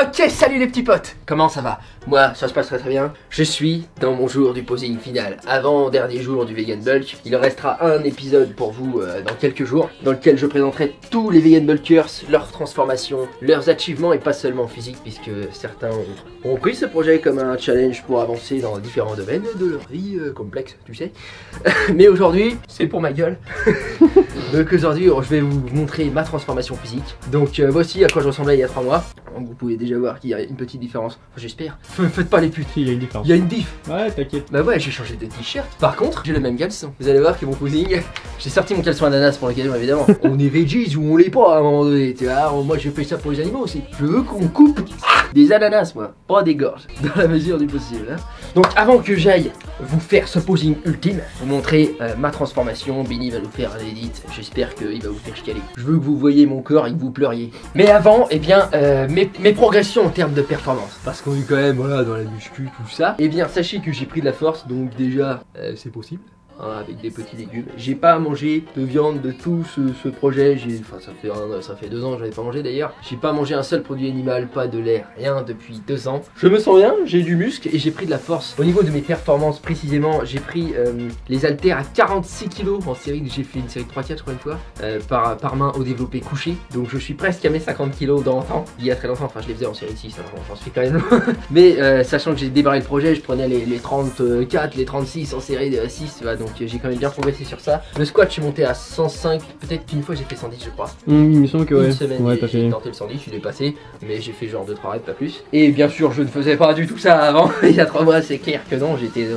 Ok, salut les petits potes. Comment ça va? Moi, ça se passe très bien. Je suis dans mon jour du posing final. Avant-dernier jour du Vegan Bulk. Il restera un épisode pour vous dans quelques jours, dans lequel je présenterai tous les Vegan Bulkers, leurs transformations, leurs achievements et pas seulement physique, puisque certains ont pris ce projet comme un challenge pour avancer dans différents domaines de leur vie complexe, tu sais. Mais aujourd'hui, c'est pour ma gueule. Donc aujourd'hui, je vais vous montrer ma transformation physique. Donc voici à quoi je ressemblais il y a 3 mois. Donc, vous pouvez déjà voir qu'il y a une petite différence. Enfin, j'espère. Faites pas les putes. Il y a une différence. Il y a une diff. Ouais, t'inquiète. Bah ouais, j'ai changé de t-shirt. Par contre, j'ai le même caleçon. Vous allez voir que mon posing, j'ai sorti mon caleçon ananas pour l'occasion évidemment. On est veggies ou on l'est pas à un moment donné. Tu vois, moi je fais ça pour les animaux aussi. Je veux qu'on coupe des ananas, moi, pas des gorges, dans la mesure du possible. Hein. Donc avant que j'aille vous faire ce posing ultime, vous montrer ma transformation, Benny va nous faire un edit. J'espère qu'il va vous faire chialer. Je veux que vous voyez mon corps et que vous pleuriez. Mais avant, eh bien, mes progressions en termes de performance, parce qu'on est quand même voilà dans la muscu, tout ça. Eh bien, sachez que j'ai pris de la force, donc déjà, c'est possible. Hein, avec des petits légumes. J'ai pas mangé de viande de tout ce projet. Enfin, ça fait 2 ans que j'en ai pas mangé d'ailleurs. J'ai pas mangé un seul produit animal, pas de lait, rien depuis 2 ans. Je me sens bien, j'ai du muscle et j'ai pris de la force. Au niveau de mes performances précisément, j'ai pris les haltères à 46 kg en série. J'ai fait une série de 3-4 je crois une fois par main au développé couché. Donc je suis presque à mes 50 kg dans le temps. Il y a très longtemps, enfin je les faisais en série 6, hein, j'en suis quand même. Mais sachant que j'ai débarré le projet, je prenais les 34, les 36 en série de 6, donc j'ai quand même bien progressé sur ça. Le squat, je suis monté à 105, peut-être qu'une fois j'ai fait 110 je crois. Il me semble que ouais. Une semaine, ouais, j'ai tenté le 110, je l'ai passé, mais j'ai fait genre 2-3 reps, pas plus. Et bien sûr, je ne faisais pas du tout ça avant. Il y a 3 mois, c'est clair que non, j'étais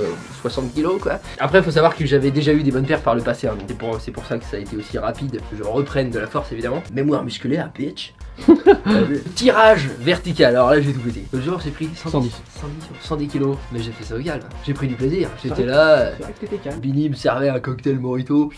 60 kg quoi. Après, il faut savoir que j'avais déjà eu des bonnes perfs par le passé, hein, donc c'est pour ça que ça a été aussi rapide, que je reprenne de la force évidemment. Mémoire musculaire, bitch. Tirage vertical, alors là j'ai tout pété. Le jour j'ai pris 110 kilos, mais j'ai fait ça au calme. J'ai pris du plaisir, j'étais là. Benny me servait un cocktail mojito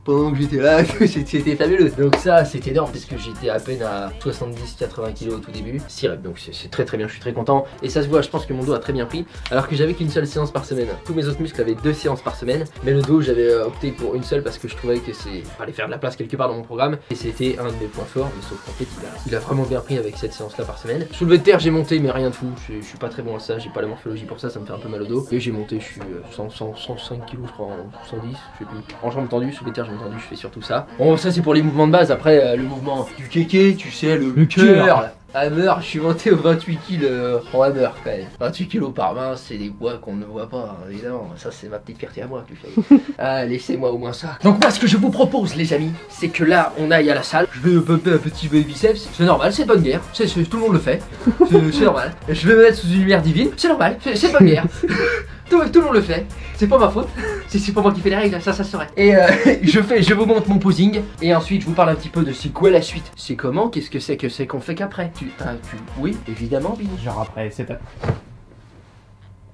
pendant que j'étais là, c'était fabuleux. Donc ça c'était énorme parce que j'étais à peine à 70-80 kilos au tout début. 6 reps, donc c'est très bien, je suis très content. Et ça se voit, je pense que mon dos a très bien pris, alors que j'avais qu'une seule séance par semaine. Tous mes autres muscles avaient 2 séances par semaine, mais le dos j'avais opté pour une seule parce que je trouvais que fallait faire de la place quelque part dans mon programme. Et c'était un de mes points forts, mais sauf qu'en fait il a vraiment bien pris avec cette séance là par semaine. Soulevé de terre j'ai monté mais rien de fou, je suis pas très bon à ça, j'ai pas la morphologie pour ça, ça me fait un peu mal au dos. Et j'ai monté, je suis 105 kg je crois, 110, je sais plus. En jambes tendues, soulevé de terre jambes tendues, je fais surtout ça. Bon ça c'est pour les mouvements de base, après le mouvement du kéké, tu sais, le cœur. Hammer, je suis monté au 28 kg en hammer quand même. 28 kg par main, c'est des poids qu'on ne voit pas, évidemment. Ça, c'est ma petite fierté à moi, tu sais. Ah, laissez-moi au moins ça. Donc, moi, ce que je vous propose, les amis, c'est que là, on aille à la salle. Je vais pumper un petit biceps. C'est normal, c'est bonne guerre. Tout le monde le fait. C'est normal. Je vais me mettre sous une lumière divine. C'est normal, c'est bonne guerre. Tout le monde le fait, c'est pas ma faute, c'est pas moi qui fais les règles, ça serait. Et je vous montre mon posing, et ensuite je vous parle un petit peu de c'est quoi la suite. C'est comment, qu'est-ce que c'est qu'on fait qu'après. Oui, évidemment, Benny. Genre après, c'est pas...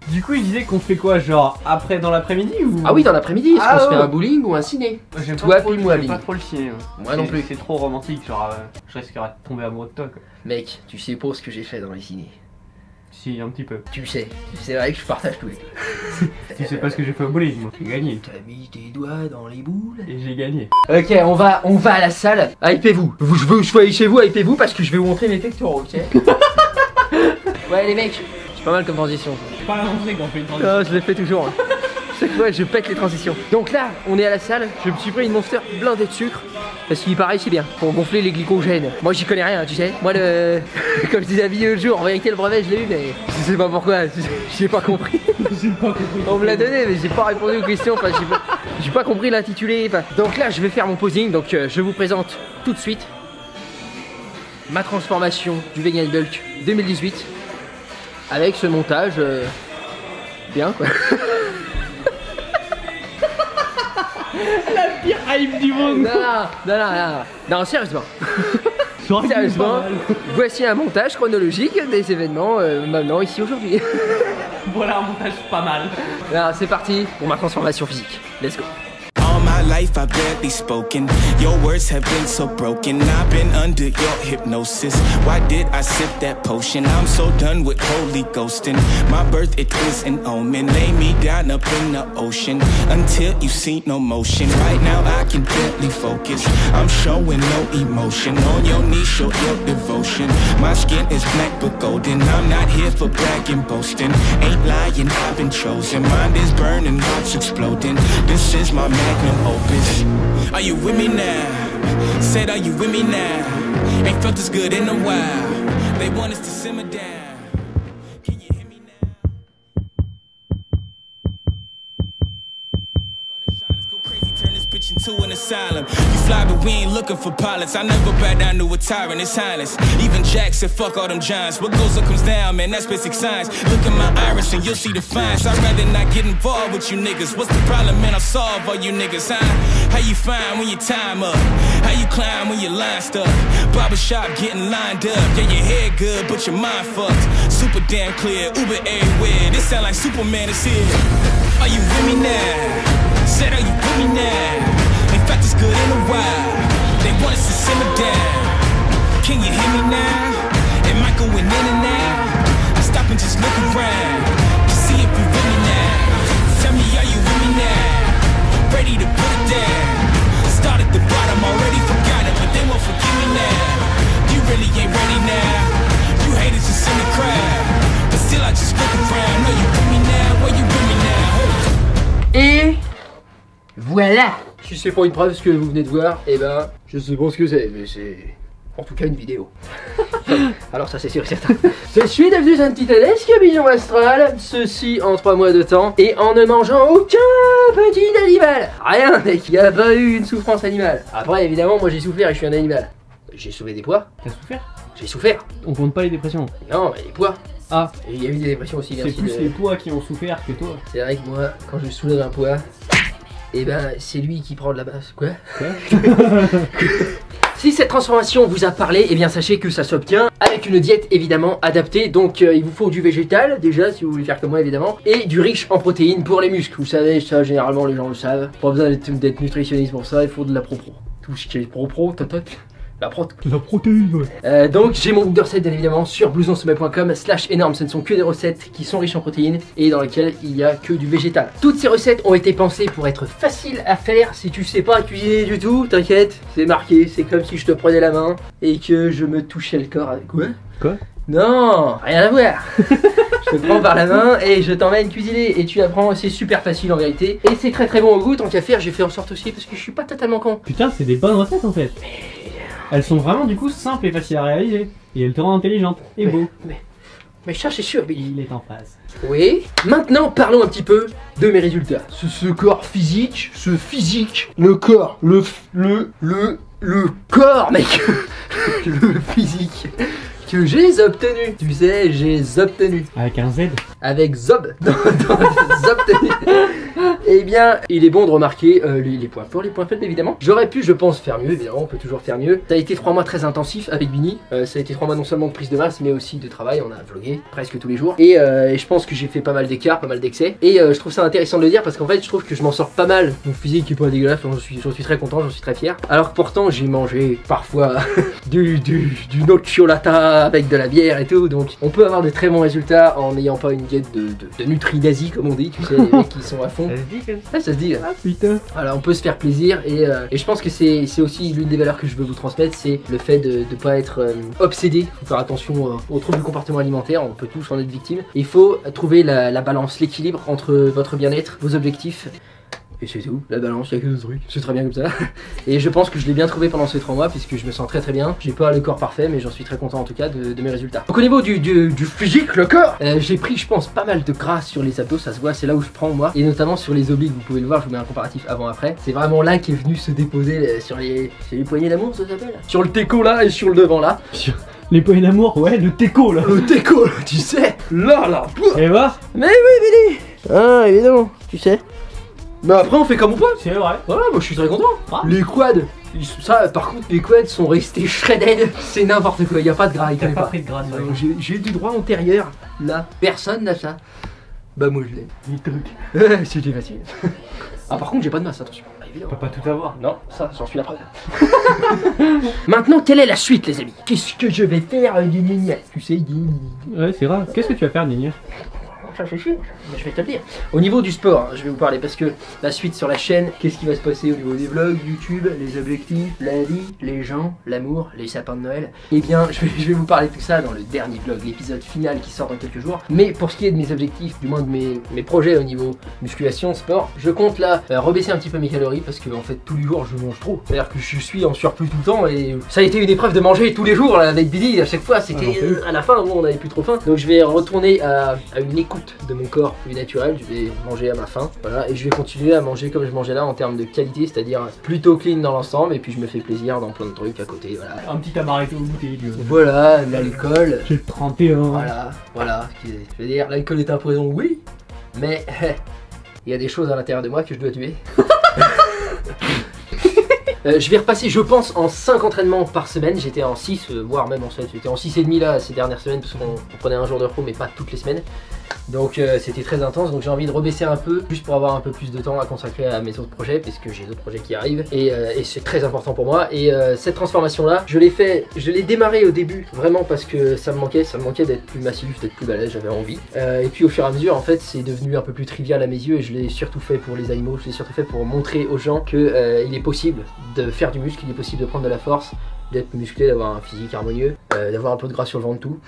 Du coup, il disait qu'on fait quoi, genre après dans l'après-midi ou... Ah oui, dans l'après-midi, est-ce qu'on se fait un bowling ou un ciné? Toi, puis moi, Benny. J'aime pas trop le ciné. Moi non plus. C'est trop romantique, genre je risquerais de tomber amoureux de toi quoi. Mec, tu sais pas ce que j'ai fait dans les ciné. Si, un petit peu. Tu sais, c'est vrai que je partage tout les deux. Tu sais pas ce que j'ai fait au bowling, moi. J'ai gagné. T'as mis tes doigts dans les boules. Et j'ai gagné. Ok, on va à la salle. Hypez-vous. Je veux que je sois chez vous, hypez-vous parce que je vais vous montrer mes pectoraux, ok. Ouais, les mecs, c'est pas mal comme transition. C'est pas la rentrée quand on fait une transition. Oh, je l'ai fait toujours. Hein. Chaque fois, je pète les transitions. Donc là, on est à la salle. Je me suis pris une Monster blindée de sucre. Parce qu'il paraît si bien, pour gonfler les glycogènes. Moi j'y connais rien, tu sais. Moi comme je disais à Billy l'autre jour, en vérité le brevet je l'ai eu mais je sais pas pourquoi, j'ai pas compris. On me l'a donné mais j'ai pas répondu aux questions, enfin j'ai pas compris l'intitulé. Enfin. Donc là je vais faire mon posing, donc je vous présente tout de suite ma transformation du Vegan Bulk 2018. Avec ce montage bien quoi. La pire hype du monde. Non, sérieusement. Sérieusement, voici un montage chronologique des événements maintenant ici aujourd'hui. Voilà un montage pas mal. Alors c'est parti pour ma transformation physique. Let's go. life I've barely spoken. Your words have been so broken. I've been under your hypnosis. Why did I sip that potion? I'm so done with holy ghosting. My birth, it is an omen. Lay me down up in the ocean until you see no motion. Right now I can barely focus. I'm showing no emotion. On your knees, show your devotion. My skin is black but golden. I'm not here for bragging, boasting. Ain't lying, I've been chosen. Mind is burning, heart's exploding. This is my magnum opus. Are you with me now? Said, are you with me now? Ain't felt this good in a while. They want us to simmer down. Can you hear me now? Go crazy, turn this bitch into an asylum. You fly, but we ain't looking for pilots. I never back down to a tyrant, it's highness. Even Jack said, fuck all them giants. What goes up comes down, man, that's basic science. Look at my iris and you'll see the fines. I'd rather not get involved with you niggas. What's the problem, man? I'll solve all you niggas, huh? How you find when your time up? How you climb when your line stuck? Barbershop getting lined up. Yeah, your hair good, but your mind fucked. Super damn clear, Uber everywhere. This sound like Superman is here. Are you with me now? Said, are you with me now? In fact, it's good in a while. They want us to simmer down. Can you hear me now? Am I going in and out? I stop and just look around to see if you with me now. Tell me, are you with me now? Ready to put it down. Start at the bottom, already forgot it, but they won't forgive me now. You really ain't ready now. You haters just in the crowd, but still I just look around. Are you with me now? Where you with me now? Et voilà. Si c'est pour une preuve ce que vous venez de voir, et ben je sais pas ce que c'est, mais c'est en tout cas une vidéo. Alors ça c'est sûr et certain. Je suis devenu un titanesque pigeon astral, ceci en 3 mois de temps, et en ne mangeant aucun petit animal. Rien, mec, il n'y a pas eu une souffrance animale. Après évidemment moi j'ai souffert et je suis un animal. J'ai sauvé des poids. T'as souffert? J'ai souffert. On compte pas les dépressions. Non mais les poids. Ah. Et il y a eu des dépressions aussi. C'est plus les poids qui ont souffert que toi. C'est vrai que moi quand je soulève un poids, et ben c'est lui qui prend de la base. Quoi? Si cette transformation vous a parlé, eh bien sachez que ça s'obtient avec une diète évidemment adaptée. Donc il vous faut du végétal déjà si vous voulez faire comme moi évidemment, et du riche en protéines pour les muscles. Vous savez, ça généralement les gens le savent. Pas besoin d'être nutritionniste pour ça, il faut de la pro-pro. Tout ce qui est pro-pro, totoc. La protéine, ouais. Donc j'ai mon book de recettes bien évidemment sur blousonsommet.com/énorme. Ce ne sont que des recettes qui sont riches en protéines et dans lesquelles il n'y a que du végétal. Toutes ces recettes ont été pensées pour être faciles à faire. Si tu sais pas cuisiner du tout, t'inquiète, c'est marqué. C'est comme si je te prenais la main et que je me touchais le corps avec... Quoi? Non, rien à voir. Je te prends par la main et je t'emmène cuisiner et tu apprends, c'est super facile en vérité. Et c'est très très bon au goût, tant qu'à faire j'ai fait en sorte aussi parce que je suis pas totalement con. Putain, c'est des bonnes recettes en fait. Elles sont vraiment du coup simples et faciles à réaliser. Et elles te rendent intelligente et beau. Mais ça c'est sûr, Billy. Il est en phase. Oui. Maintenant parlons un petit peu de mes résultats. Ce corps physique, le corps, le corps mec, le physique que j'ai obtenu. Tu sais, j'ai obtenu. Avec un Z. Avec Zob. Obtenu. Eh bien, il est bon de remarquer les points forts, les points faibles évidemment. J'aurais pu, je pense, faire mieux, évidemment, on peut toujours faire mieux. Ça a été 3 mois très intensifs avec Bini. Ça a été 3 mois non seulement de prise de masse, mais aussi de travail. On a vlogué presque tous les jours. Et je pense que j'ai fait pas mal d'écarts, pas mal d'excès. Et je trouve ça intéressant de le dire parce qu'en fait, je trouve que je m'en sors pas mal. Mon physique est pas dégueulasse, j'en suis très content, j'en suis très fier. Alors que pourtant, j'ai mangé parfois du nocciolata avec de la bière et tout. Donc, on peut avoir de très bons résultats en n'ayant pas une diète de nutri-nazi, comme on dit. Tu sais, les mecs qui sont à fond. Ah, ça se dit. Ah putain. Voilà, on peut se faire plaisir et je pense que c'est aussi l'une des valeurs que je veux vous transmettre, c'est le fait de ne pas être obsédé. Faut faire attention aux troubles du comportement alimentaire, on peut tous en être victime. Il faut trouver la balance, l'équilibre entre votre bien-être, vos objectifs. Et c'est tout, la balance, il n'y a que 2 trucs, c'est très bien comme ça. Et je pense que je l'ai bien trouvé pendant ces 3 mois puisque je me sens très très bien. J'ai pas le corps parfait mais j'en suis très content en tout cas de mes résultats. Donc au niveau du physique, le corps, j'ai pris je pense pas mal de gras sur les abdos, ça se voit, c'est là où je prends moi. Et notamment sur les obliques, vous pouvez le voir, je vous mets un comparatif avant-après. C'est vraiment là qu'est venu se déposer sur les poignées d'amour, ça s'appelle. Sur le teco là et sur le devant là. Les poignées d'amour, ouais, le teco là. Le teco là, tu sais. Là. Et bah. Mais oui Billy. Ah évidemment, tu sais. Mais après on fait comme on peut. C'est vrai. Voilà, moi je suis très content. Ah. Les quads, ça par contre les quads sont restés shredded. C'est n'importe quoi, il n'y a pas de gras, il T'as pas pris de gras. J'ai du droit antérieur, là, personne n'a ça. Bah moi je l'ai. Les trucs. C'était facile. Ah par contre j'ai pas de masse, attention. évidemment. On peut pas tout avoir. Non, ça, j'en suis la preuve. Maintenant, quelle est la suite, les amis? Qu'est-ce que je vais faire, tu sais, Ouais, c'est grave. Qu'est-ce que tu vas faire, Nini? ça fait chier, mais je vais te le dire. Au niveau du sport, je vais vous parler parce que la suite sur la chaîne, qu'est-ce qui va se passer au niveau des vlogs, YouTube, les objectifs, la vie, les gens, l'amour, les sapins de Noël. Eh bien, je vais vous parler de tout ça dans le dernier vlog, l'épisode final qui sort dans quelques jours. Mais pour ce qui est de mes objectifs, du moins de mes projets au niveau musculation, sport, je compte là rebaisser un petit peu mes calories parce que en fait tous les jours je mange trop. C'est-à-dire que je suis en surplus tout le temps et ça a été une épreuve de manger tous les jours là, avec Billy. À chaque fois c'était à la fin, bon, on avait plus trop faim. Donc je vais retourner à une écoute de mon corps plus naturel, je vais manger à ma faim, voilà, et je vais continuer à manger comme je mangeais là en termes de qualité, c'est-à-dire plutôt clean dans l'ensemble, et puis je me fais plaisir dans plein de trucs à côté, voilà. Un petit amaretto goûté, voilà, l'alcool. J'ai 31. Voilà, je veux dire, l'alcool est un poison, oui, mais il y a des choses à l'intérieur de moi que je dois tuer. Je vais repasser, je pense, en 5 entraînements par semaine. J'étais en 6, voire même en 7. J'étais en 6,5 là ces dernières semaines parce qu'on prenait un jour de repos mais pas toutes les semaines. Donc c'était très intense, donc j'ai envie de rebaisser un peu juste pour avoir un peu plus de temps à consacrer à mes autres projets puisque j'ai d'autres projets qui arrivent et c'est très important pour moi. Et cette transformation là, je l'ai démarré au début vraiment parce que ça me manquait d'être plus massif, d'être plus balèze, j'avais envie. Et puis au fur et à mesure en fait c'est devenu un peu plus trivial à mes yeux et je l'ai surtout fait pour les animaux, je l'ai surtout fait pour montrer aux gens que il est possible de faire du muscle, il est possible de prendre de la force, d'être musclé, d'avoir un physique harmonieux, d'avoir un peu de gras sur le ventre, tout,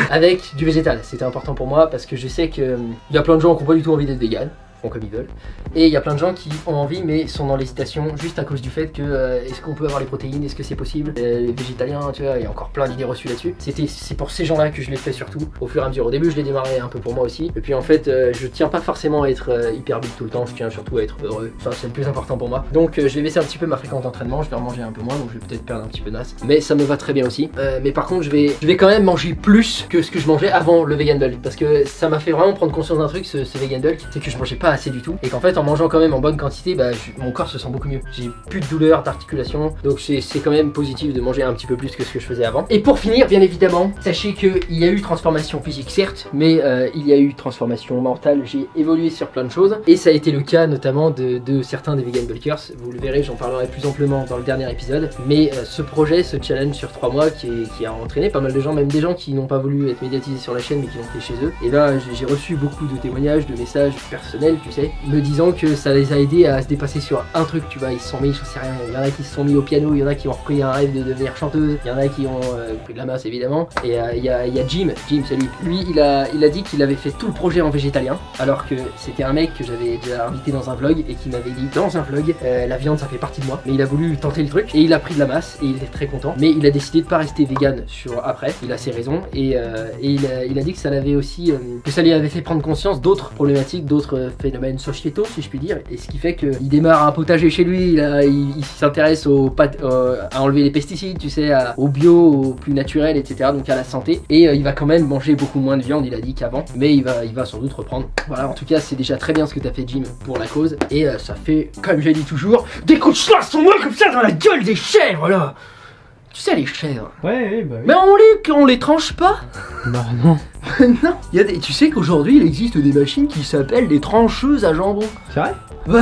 avec du végétal. C'était important pour moi parce que je sais qu'il y a plein de gens qui n'ont pas du tout envie d'être vegan, font comme ils veulent, et il y a plein de gens qui ont envie mais sont dans l'hésitation juste à cause du fait que est-ce qu'on peut avoir les protéines, est-ce que c'est possible, les végétaliens, tu vois, il y a encore plein d'idées reçues là-dessus. C'est pour ces gens-là que je l'ai fait surtout au fur et à mesure. Au début je l'ai démarré un peu pour moi aussi, et puis en fait je tiens pas forcément à être hyper big tout le temps, je tiens surtout à être heureux, enfin c'est le plus important pour moi. Donc je vais baisser un petit peu ma fréquence d'entraînement, je vais en manger un peu moins, donc je vais peut-être perdre un petit peu de masse, mais ça me va très bien aussi. Mais par contre je vais quand même manger plus que ce que je mangeais avant le vegan bulk, parce que ça m'a fait vraiment prendre conscience d'un truc, ce vegan bulk, c'est que je mangeais pas assez du tout, et qu'en fait en mangeant quand même en bonne quantité, bah, mon corps se sent beaucoup mieux. J'ai plus de douleur d'articulation, donc c'est quand même positif de manger un petit peu plus que ce que je faisais avant. Et pour finir, bien évidemment, sachez qu'il y a eu transformation physique certes, mais il y a eu transformation mentale, j'ai évolué sur plein de choses, et ça a été le cas notamment de certains des vegan bulkers. Vous le verrez, j'en parlerai plus amplement dans le dernier épisode, mais ce projet, ce challenge sur 3 mois qui a entraîné pas mal de gens, même des gens qui n'ont pas voulu être médiatisés sur la chaîne mais qui l'ont fait chez eux, et là j'ai reçu beaucoup de témoignages, de messages personnels, tu sais, me disant que ça les a aidés à se dépasser sur un truc, tu vois, ils se sont mis, je sais rien, il y en a qui se sont mis au piano, il y en a qui ont repris un rêve de devenir chanteuse, il y en a qui ont pris de la masse évidemment, et il y a Jim, salut, lui il a dit qu'il avait fait tout le projet en végétalien, alors que c'était un mec que j'avais déjà invité dans un vlog et qui m'avait dit dans un vlog, la viande ça fait partie de moi, mais il a voulu tenter le truc et il a pris de la masse et il était très content, mais il a décidé de pas rester vegan après, il a ses raisons, et il a dit que ça l'avait aussi, que ça lui avait fait prendre conscience d'autres problématiques, d'autres phénomènes sociétaux si je puis dire, et ce qui fait qu'il démarre un potager chez lui, il s'intéresse à enlever les pesticides, tu sais, au bio, au plus naturel, etc., donc à la santé, et il va quand même manger beaucoup moins de viande, il a dit qu'avant, mais il va sans doute reprendre. Voilà, en tout cas c'est déjà très bien ce que t'as fait Jim pour la cause, et ça fait, comme j'ai dit toujours, des coups de chasse sur moi comme ça dans la gueule des chèvres là. Tu sais les chèvres. Ouais, bah oui. Mais on les tranche pas. Bah non. Non. Tu sais qu'aujourd'hui il existe des machines qui s'appellent des trancheuses à jambon. C'est vrai? Bah,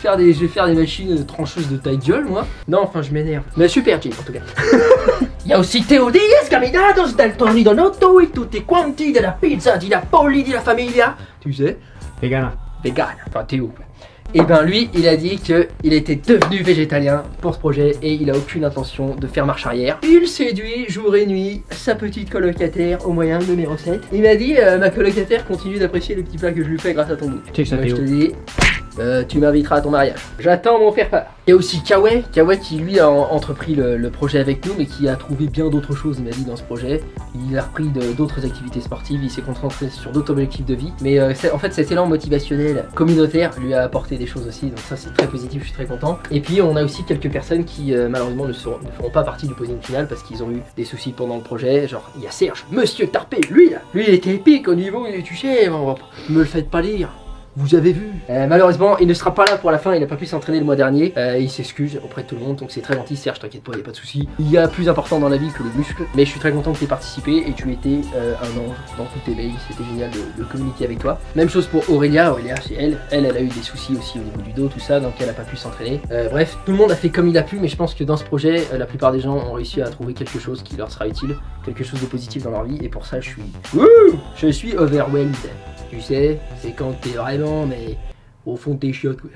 je vais faire des machines trancheuses de taille gueule moi. Non, enfin je m'énerve. Mais super Jim en tout cas. Il y a aussi Teo Diaz, caminados del Tornado Noto et tutti quanti de la pizza di Napoli di la famiglia. Tu sais? Vegan. Enfin Théo. Et ben lui, il a dit qu'il était devenu végétalien pour ce projet et il a aucune intention de faire marche arrière. Il séduit jour et nuit sa petite colocataire au moyen de mes recettes. Il m'a dit, ma colocataire continue d'apprécier les petits plats que je lui fais grâce à ton goût. C'est ça, je te dis, tu m'inviteras à ton mariage. J'attends mon faire-part. Il y a aussi Kawaii qui lui a entrepris le projet avec nous mais qui a trouvé bien d'autres choses, il m'a dit, dans ce projet. Il a repris d'autres activités sportives, il s'est concentré sur d'autres objectifs de vie. Mais en fait cet élan motivationnel communautaire lui a apporté des choses aussi, donc ça c'est très positif, je suis très content. Et puis on a aussi quelques personnes qui malheureusement ne feront pas partie du posing final parce qu'ils ont eu des soucis pendant le projet. Genre il y a Serge, Monsieur Tarpé, lui il était épique au niveau, tu sais, me le faites pas lire. vous avez vu. Malheureusement, il ne sera pas là pour la fin, il n'a pas pu s'entraîner le mois dernier. Il s'excuse auprès de tout le monde, donc c'est très gentil. Serge, t'inquiète pas, il n'y a pas de souci. Il y a plus important dans la vie que le muscle, mais je suis très content que tu aies participé et tu étais un ange dans toutes tes mails. C'était génial de communiquer avec toi. Même chose pour Aurélia. Aurélia, c'est elle a eu des soucis aussi au niveau du dos, tout ça, donc elle n'a pas pu s'entraîner. Bref, tout le monde a fait comme il a pu, mais je pense que dans ce projet, la plupart des gens ont réussi à trouver quelque chose qui leur sera utile, quelque chose de positif dans leur vie, et pour ça, je suis overwhelmed. Tu sais, c'est quand t'es vraiment, mais au fond de tes chiottes, quoi.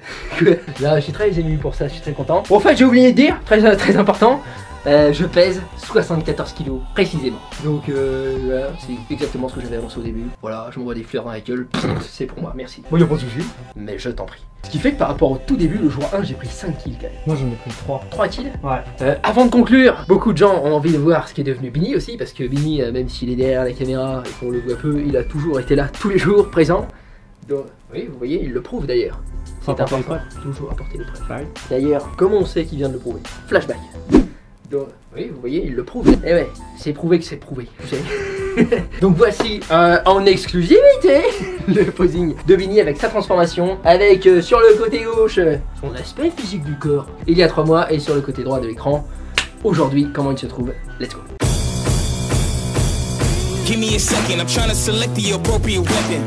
Là, je suis très ému pour ça, je suis très content. En fait, j'ai oublié de dire, très important, je pèse 74 kilos précisément. Donc voilà, c'est exactement ce que j'avais annoncé au début. Voilà, je m'envoie des fleurs dans la gueule, c'est pour moi, merci. Bon, y'a pas de soucis, mais je t'en prie. Ce qui fait que par rapport au tout début, le jour 1, j'ai pris 5 kills quand même. Moi j'en ai pris 3. 3 kills? Ouais. Avant de conclure, beaucoup de gens ont envie de voir ce qui est devenu Bini aussi, parce que Bini, même s'il est derrière la caméra et qu'on le voit peu, il a toujours été là tous les jours, présent. Donc, oui, vous voyez, il le prouve d'ailleurs. C'est important, toujours apporter les preuves. Ouais. D'ailleurs, comment on sait qu'il vient de le prouver? Flashback. Donc, oui, vous voyez, il le prouve. Eh ouais, c'est prouvé que c'est prouvé, vous savez. Donc voici en exclusivité le posing de Bini avec sa transformation, avec sur le côté gauche son aspect physique du corps il y a 3 mois, et sur le côté droit de l'écran aujourd'hui comment il se trouve. Let's go. Give me a second, I'm trying to select the appropriate weapon.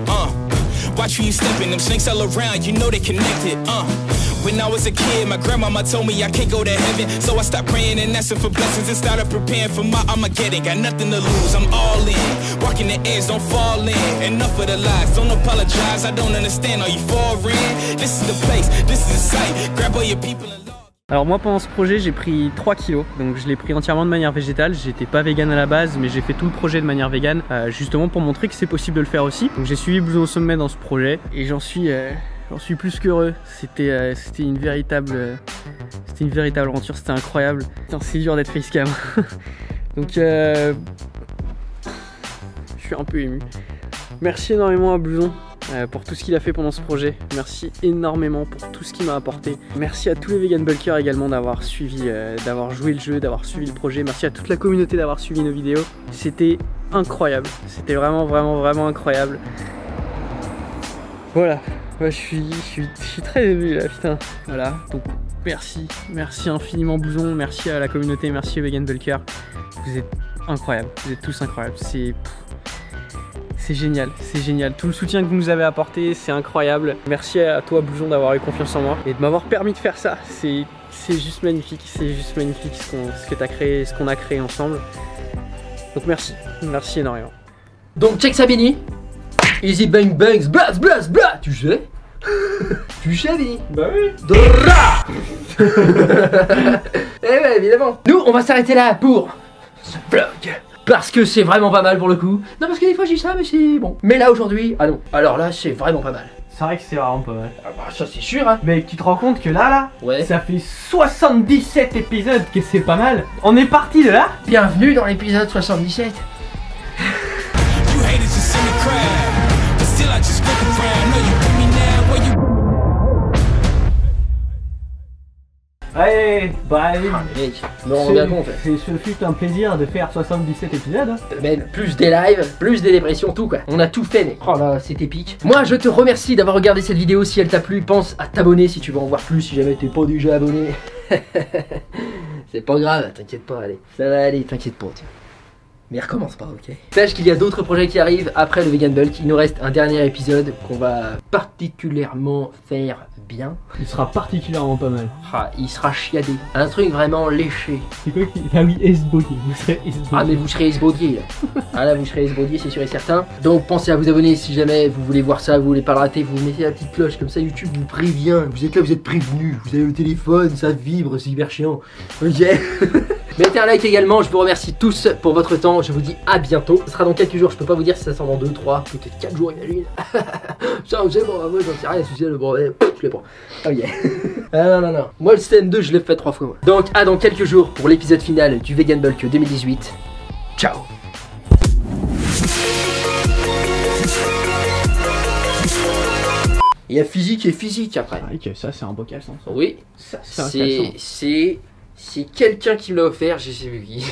Watch who you stepping, them snakes all around, you know they connected. When I was a kid, my grandmama told me I can't go to heaven, so I stopped praying and asking for blessings and started preparing for my Armageddon. Got nothing to lose, I'm all in. Walking the edge, don't fall in. Enough of the lies, don't apologize. I don't understand, are you foreign? This is the place, this is the site. Grab all your people and love. Alors moi pendant ce projet j'ai pris 3 kilos, donc je l'ai pris entièrement de manière végétale. J'étais pas vegan à la base, mais j'ai fait tout le projet de manière vegan, justement pour montrer que c'est possible de le faire aussi. Donc j'ai suivi Blouson au sommet dans ce projet et j'en suis plus qu'heureux. C'était une véritable aventure, c'était incroyable. Putain, c'est dur d'être facecam. Donc je suis un peu ému. Merci énormément à Blouson pour tout ce qu'il a fait pendant ce projet. Merci énormément pour tout ce qu'il m'a apporté. Merci à tous les vegan bulkers également d'avoir suivi, d'avoir joué le jeu, d'avoir suivi le projet. Merci à toute la communauté d'avoir suivi nos vidéos. C'était incroyable. C'était vraiment incroyable. Voilà. Ouais, je suis très ému là, putain. Voilà. Donc merci infiniment Blouson. Merci à la communauté. Merci aux vegan bulkers. Vous êtes incroyables. Vous êtes tous incroyables. C'est génial, c'est génial. Tout le soutien que vous nous avez apporté, c'est incroyable. Merci à toi Blouson d'avoir eu confiance en moi et de m'avoir permis de faire ça. C'est juste magnifique, ce que tu as créé, ce qu'on a créé ensemble. Donc merci énormément. Donc check ça Bini. Easy bang bangs, blast, tu sais? Tu sais Bini? Bah oui. Eh ouais, évidemment. Nous, on va s'arrêter là pour ce vlog. Parce que c'est vraiment pas mal pour le coup. Non, parce que des fois j'ai ça, mais c'est bon. Mais là aujourd'hui, ah non. Alors là, c'est vraiment pas mal. C'est vrai que c'est vraiment pas mal. Ah bah ça c'est sûr hein. Mais tu te rends compte que là, ouais. Ça fait 77 épisodes que c'est pas mal. On est parti de là. Bienvenue dans l'épisode 77. Allez, bah mec, me rends bien compte. Ce fut un plaisir de faire 77 épisodes. Hein. Ben, plus des lives, plus des dépressions, tout quoi. On a tout fait, mec. Oh là, c'est épique. Moi, je te remercie d'avoir regardé cette vidéo. Si elle t'a plu, pense à t'abonner si tu veux en voir plus. Si jamais t'es pas déjà abonné. C'est pas grave, t'inquiète pas, allez. Ça va aller, t'inquiète pas, tiens. Mais recommence pas, ok? Sache qu'il y a d'autres projets qui arrivent après le Vegan Bulk. Il nous reste un dernier épisode qu'on va particulièrement faire bien. Il sera particulièrement pas mal. Ah, il sera chiadé. Un truc vraiment léché. C'est quoi qui... Ah oui, esbaudier. Vous serez esbaudier. Ah mais vous serez esbaudier là. Ah là vous serez esbaudier, c'est sûr et certain. Donc pensez à vous abonner si jamais vous voulez voir ça, vous voulez pas le rater. Vous mettez la petite cloche, comme ça YouTube vous prévient. Vous êtes là, vous êtes prévenus. Vous avez le téléphone, ça vibre, c'est hyper chiant. Ok. Mettez un like également, je vous remercie tous pour votre temps, je vous dis à bientôt. Ce sera dans quelques jours, je peux pas vous dire si ça sort dans 2, 3, peut-être 4 jours, imagine. Ça, c'est bon, moi j'en sais rien, si c'est le bordel, je l'ai pas. Oh yeah. Ah non. Moi le CM2, je l'ai fait 3 fois moi. Donc à dans quelques jours pour l'épisode final du Vegan Bulk 2018. Ciao. Il y a physique et physique après. Ah, ok, ça c'est un beau caleçon. Oui, c'est quelqu'un qui me l'a offert, je sais plus qui.